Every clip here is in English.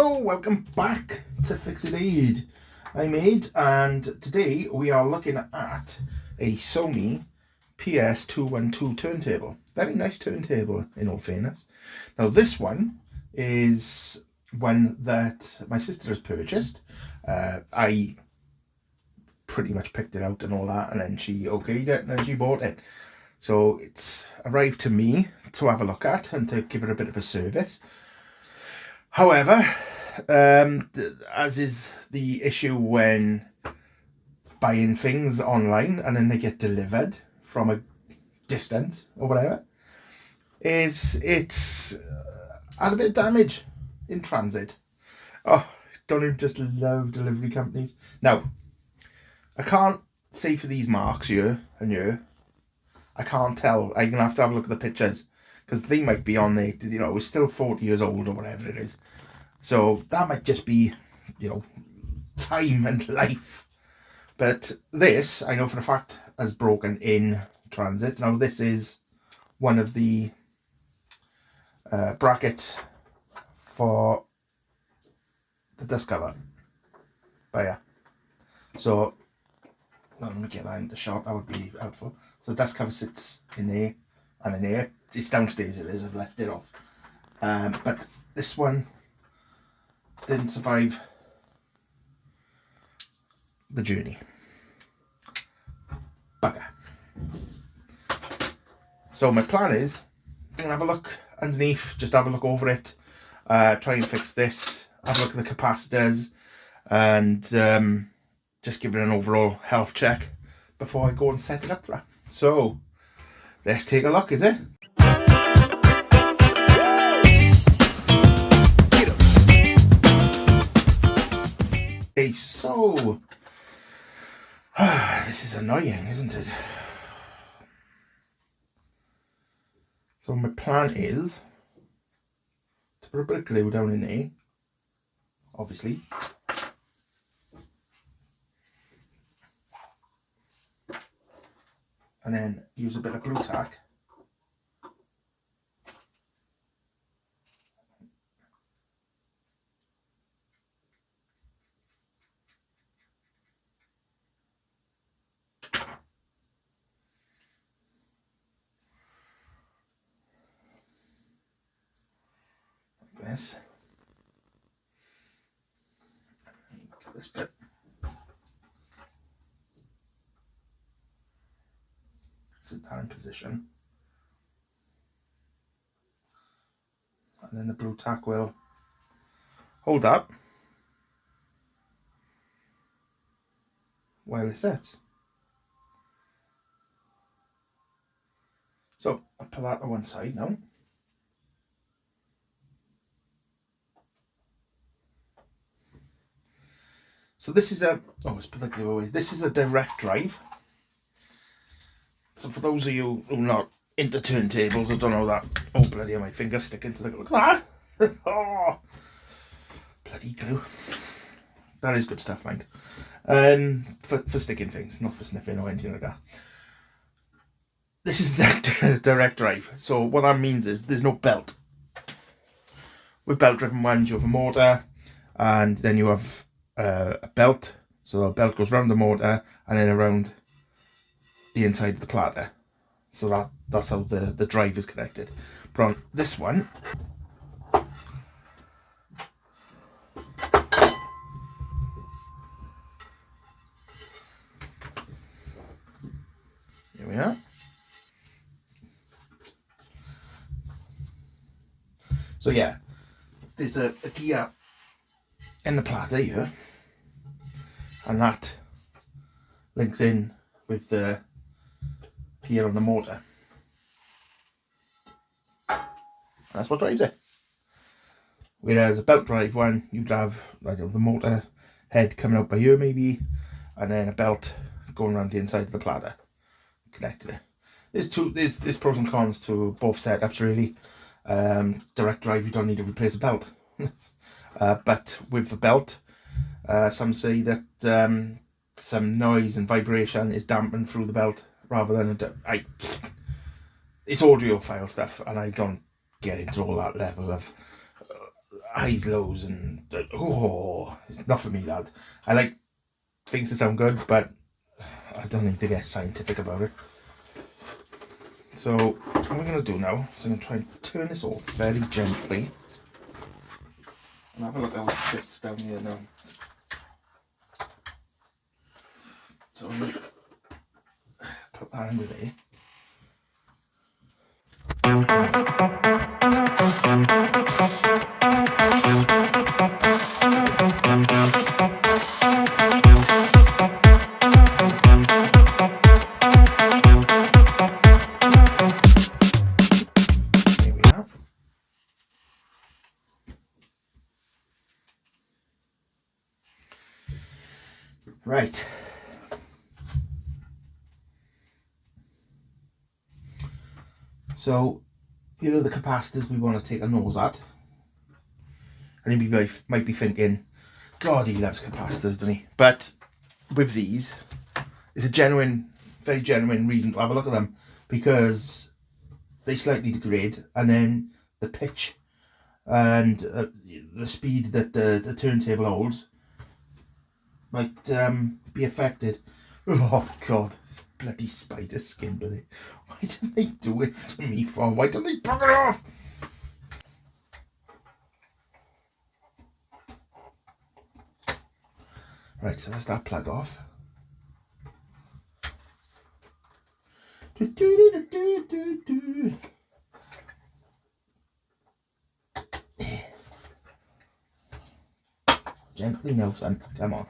Hello, welcome back to Fix It Aid. I'm Aid, and today we are looking at a Sony PS212 turntable. Very nice turntable, in all fairness. Now this one is one that my sister has purchased. I pretty much picked it out and all that, and then she okayed it and then she bought it. So it's arrived to me to have a look at and to give it a bit of a service. However, as is the issue when buying things online and then they get delivered from a distance or whatever, is it's had a bit of damage in transit. Oh, don't you just love delivery companies? Now, I can't say for these marks here and here. I can't tell. I'm going to have a look at the pictures, because they might be on there, you know, it's still 40 years old or whatever it is. So that might just be, you know, time and life. But this, I know for a fact, has broken in transit. Now this is one of the brackets for the dust cover. But yeah. So, let me get that into shot, that would be helpful. So the dust cover sits in there and in there. It's downstairs, it is, I've left it off. But this one didn't survive the journey. Bugger. So my plan is, I'm going to have a look underneath, just have a look over it, try and fix this, have a look at the capacitors, and just give it an overall health check before I go and set it up for her. So, let's take a look, is it? Okay, so this is annoying, isn't it? So my plan is to put a bit of glue down in there, obviously. And then use a bit of glue tack. Like this. Get this bit. Sit that in position, and then the blue tack will hold up while it sets. So I'll put that on one side now. So this is a, let's put the glue away. This is a direct drive. So for those of you who are not into turntables, I don't know that. Oh, bloody hell, my finger's sticking to the glue. Look at that! Oh, bloody glue. That is good stuff, mind. For sticking things, not for sniffing or anything like that. This is the direct drive. So what that means is there's no belt. With belt-driven ones, you have a motor, and then you have a belt. So the belt goes around the motor and then around the inside of the platter. So that's how the drive is connected. But on this one, here we are. So yeah, there's a gear in the platter here, and that links in with the gear on the motor. That's what drives it. Whereas a belt drive one, you'd have, I don't know, the motor head coming out by here maybe, and then a belt going around the inside of the platter, connected it. There's pros and cons to both setups really. Direct drive, you don't need to replace a belt. But with the belt, some say that some noise and vibration is dampened through the belt rather than it's audiophile stuff, and I don't get into all that level of highs, lows, and oh, it's not for me, lad. I like things to sound good, but I don't need to get scientific about it. So what we're going to do now is I'm going to try and turn this off very gently. And have a look how it sits down here now. So I'm going to put that into there. Here we are. Right. So, here are the capacitors we want to take a nose at. And you might be thinking, God, he loves capacitors, doesn't he? But with these, it's a genuine, very genuine reason to have a look at them, because they slightly degrade, and then the pitch and the speed that the turntable holds might be affected. Oh God, this bloody spider skin, do they? Why did they do it to me for? Why don't they knock it off? Right, so that's that plug off. Gently now, son. Come on.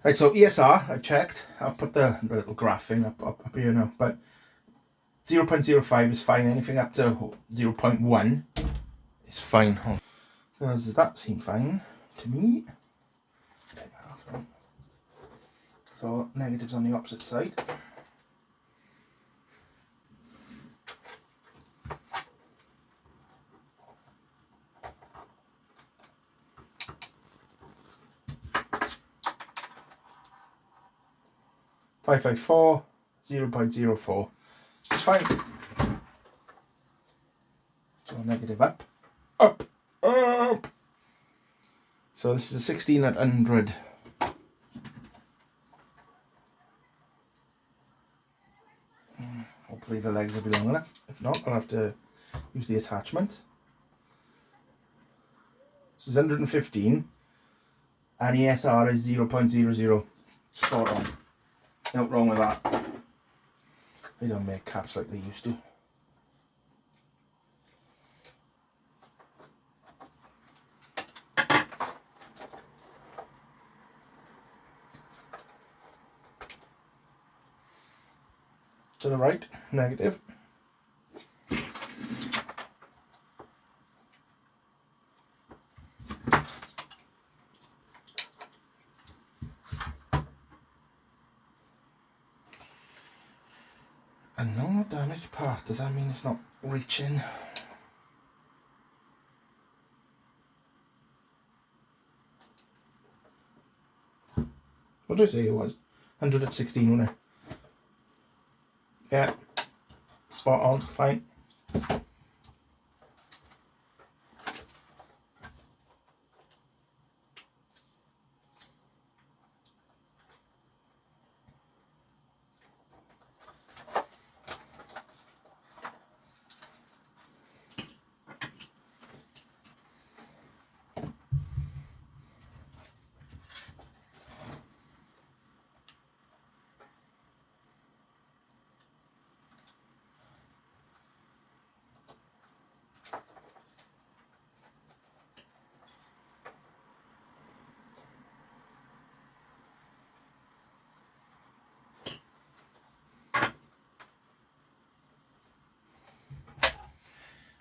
Right, so ESR, I've checked. I'll put the little graph thing up here now. But 0.05 is fine. Anything up to 0.1 is fine. Because that seemed fine to me. Take that off now. So negatives on the opposite side. .554, 0.04. It's fine. So negative up, up, up. So this is a 16 at 100. Hopefully the legs will be long enough. If not, I'll have to use the attachment. This is 115 and ESR is 0.00. Spot on. Nothing wrong with that. They don't make caps like they used to. To the right, negative. And no damaged part. Does that mean it's not reaching? What did I say it was? 116, wasn't it? Yeah. Spot on, fine.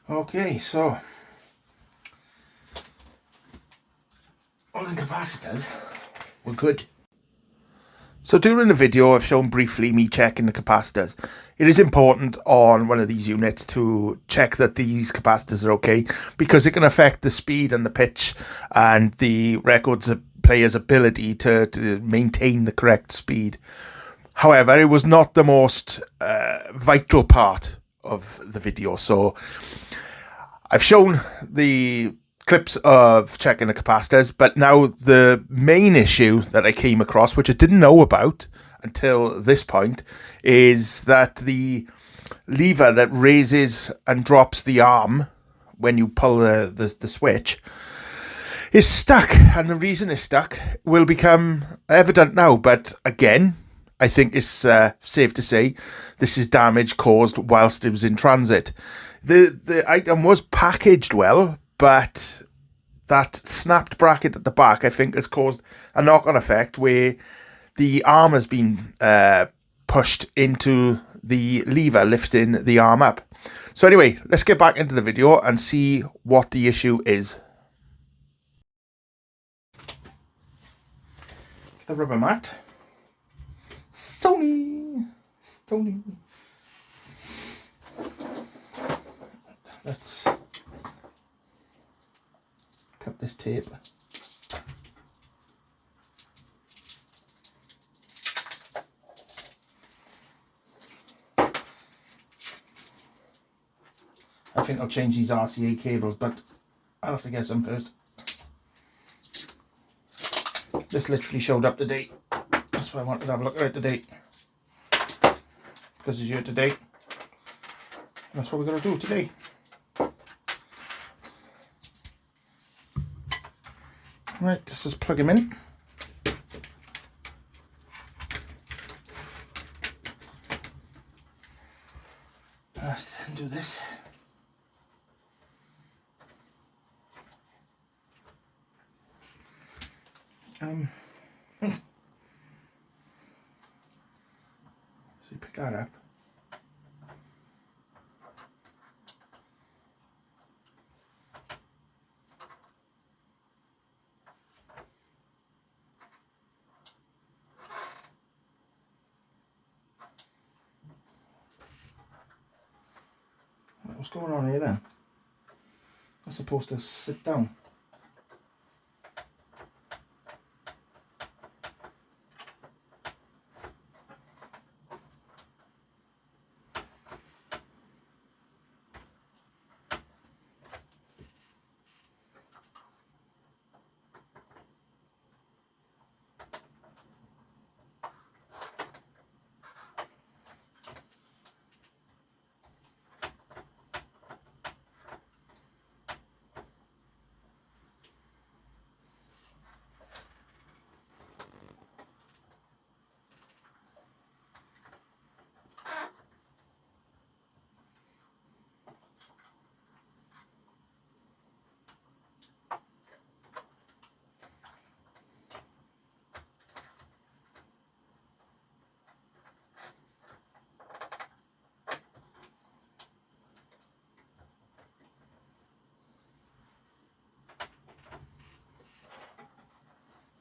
Okay, so all the capacitors were good. So during the video, I've shown briefly me checking the capacitors. It is important on one of these units to check that these capacitors are okay, because it can affect the speed and the pitch and the record's player's ability to maintain the correct speed. However, it was not the most vital part of the video. So I've shown the clips of checking the capacitors, but now the main issue that I came across, which I didn't know about until this point, is that the lever that raises and drops the arm when you pull the switch is stuck, and the reason it's stuck will become evident now. But again, I think it's safe to say this is damage caused whilst it was in transit. The item was packaged well, but that snapped bracket at the back, I think, has caused a knock-on effect where the arm has been pushed into the lever, lifting the arm up. So anyway, let's get back into the video and see what the issue is. The rubber mat. Sony. Let's cut this tape. I think I'll change these RCA cables, but I'll have to get some first. This literally showed up today. That's why I wanted to have a look at it today, because it's here today. That's what we're going to do today. Right, let's just plug him in. Let's do this. So you pick that up. What's going on here then? I'm supposed to sit down.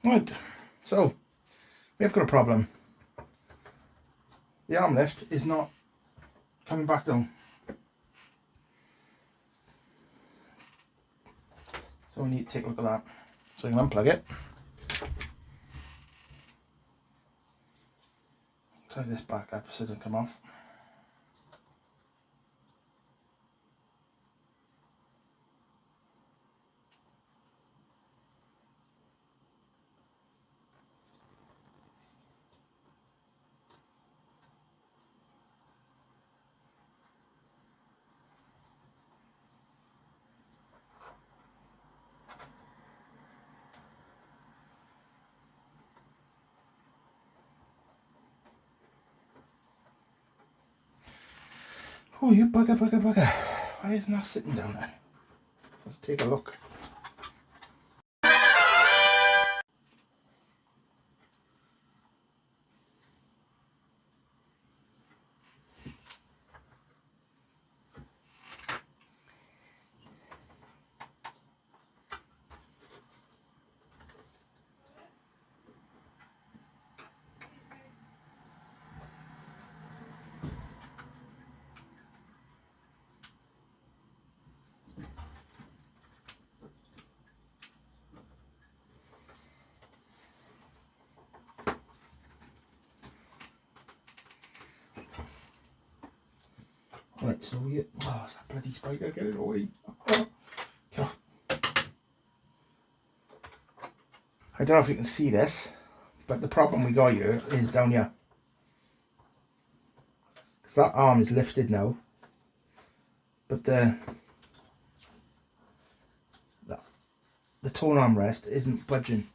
Right, so we've got a problem. The arm lift is not coming back down. So we need to take a look at that. So I can unplug it. Tie this back up so it doesn't come off. Oh, you bugger. Why isn't that sitting down there? Let's take a look. Right, so we... Oh, it's that bloody spider, get it away. Get off. I don't know if you can see this, but the problem we got here is down here. Because that arm is lifted now, but the tone arm rest isn't budging.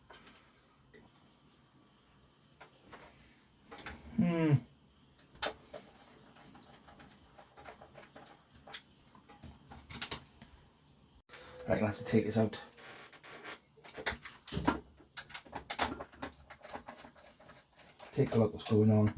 Right, I'm gonna have to take this out. Take a look what's going on.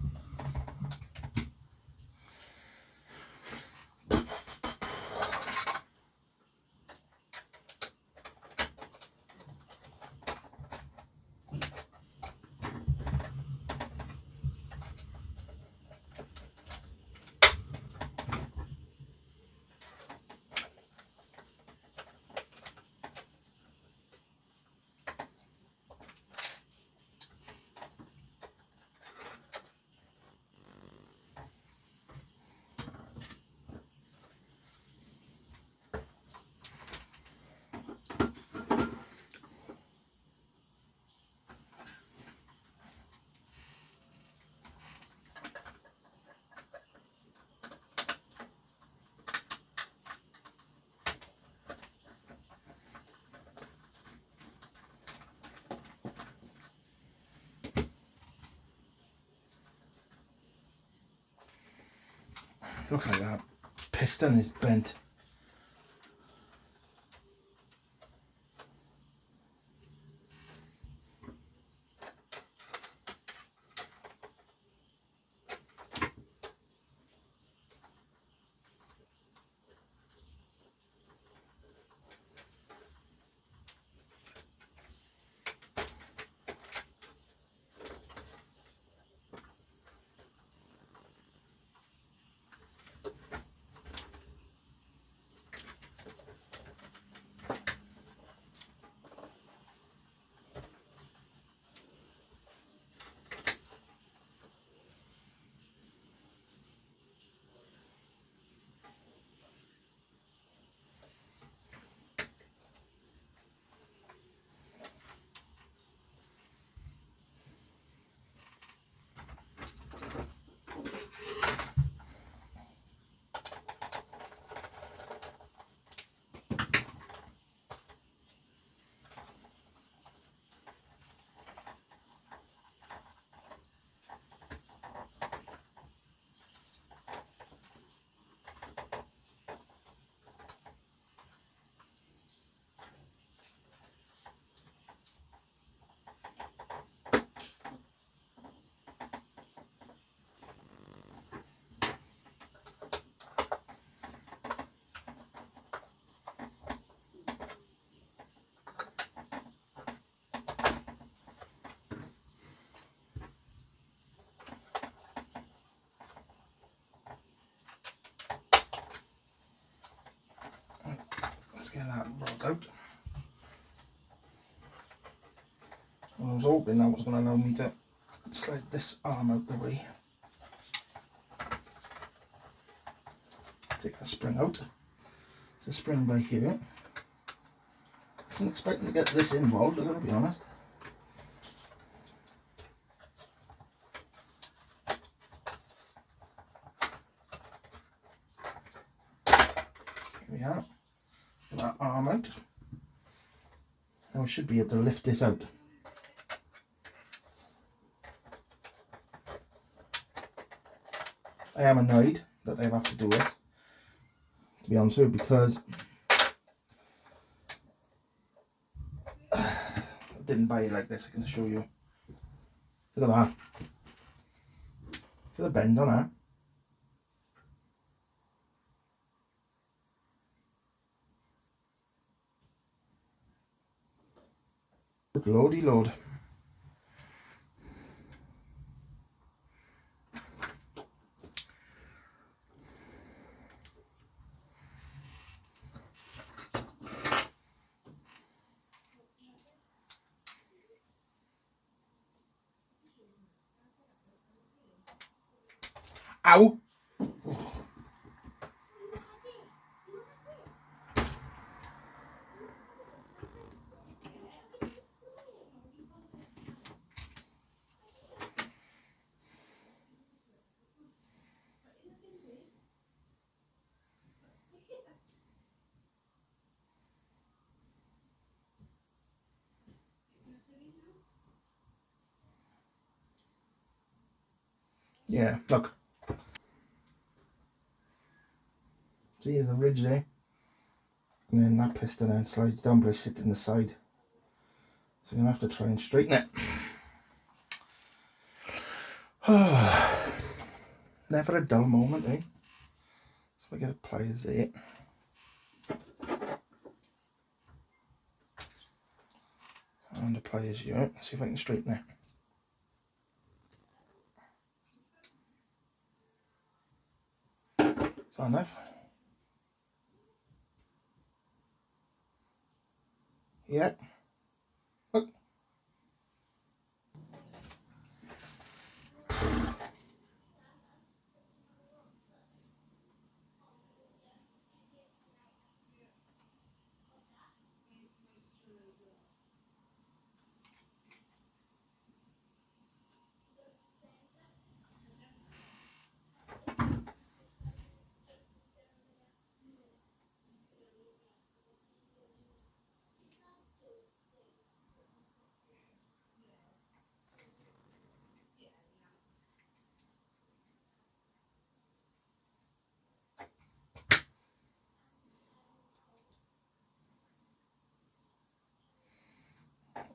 Looks like that piston is bent. Get that rolled out. I was hoping that was going to allow me to slide this arm out the way. Take the spring out. It's a spring by here. I wasn't expecting to get this involved, I'm going to be honest. Here we are. That arm out. Now I should be able to lift this out. I am annoyed that I have to do it, to be honest with you, because I didn't buy it like this. I can show you. Look at that. Look at the bend on that. Lordy Lord. Ow! Yeah, look. See, there's a ridge there. And then that piston then slides down, but it sits in the side. So you're going to have to try and straighten it. Never a dull moment, eh? So we get the pliers there. And the pliers here. See if I can straighten it. Is that enough? Yeah. Look.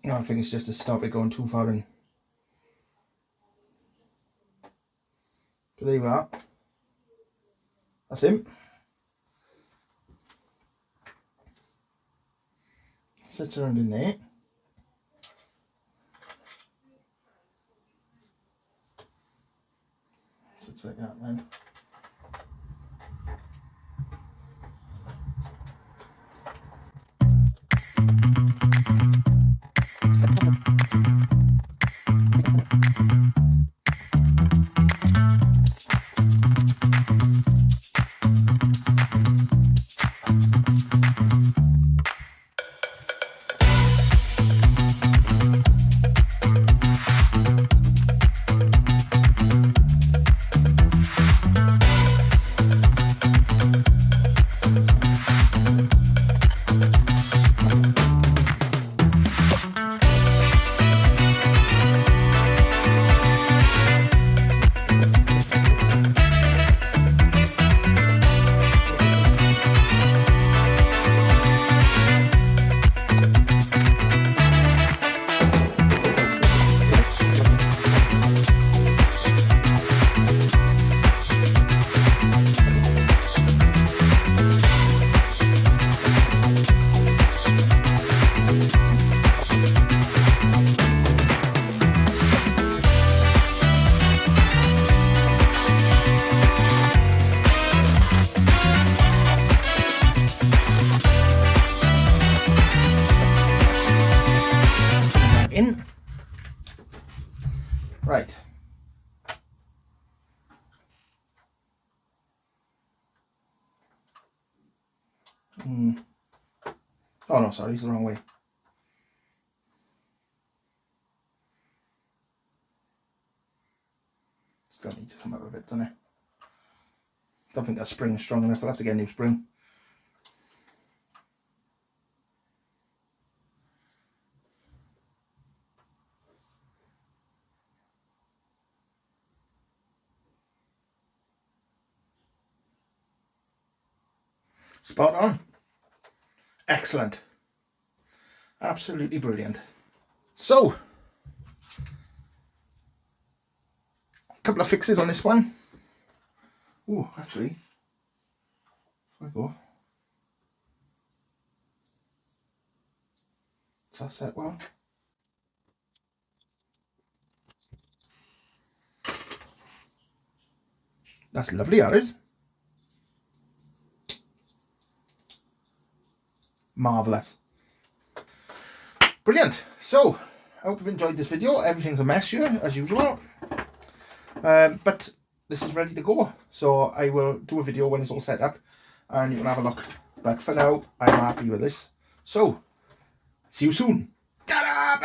I think it's just to stop it going too far in. But there we are. That's him. Sits around in there. Sits like that then. In. Right. Oh no, sorry, it's the wrong way. Still needs to come up a bit, doesn't it? Don't think that spring's strong enough. I'll have to get a new spring. Spot on. Excellent. Absolutely brilliant. So, a couple of fixes on this one. Oh, actually, if I go, does that set well? That's lovely, that is. Marvellous. Brilliant. So, I hope you've enjoyed this video. Everything's a mess here, as usual. But this is ready to go. So, I will do a video when it's all set up and you can have a look. But for now, I'm happy with this. So, see you soon. Ta-da,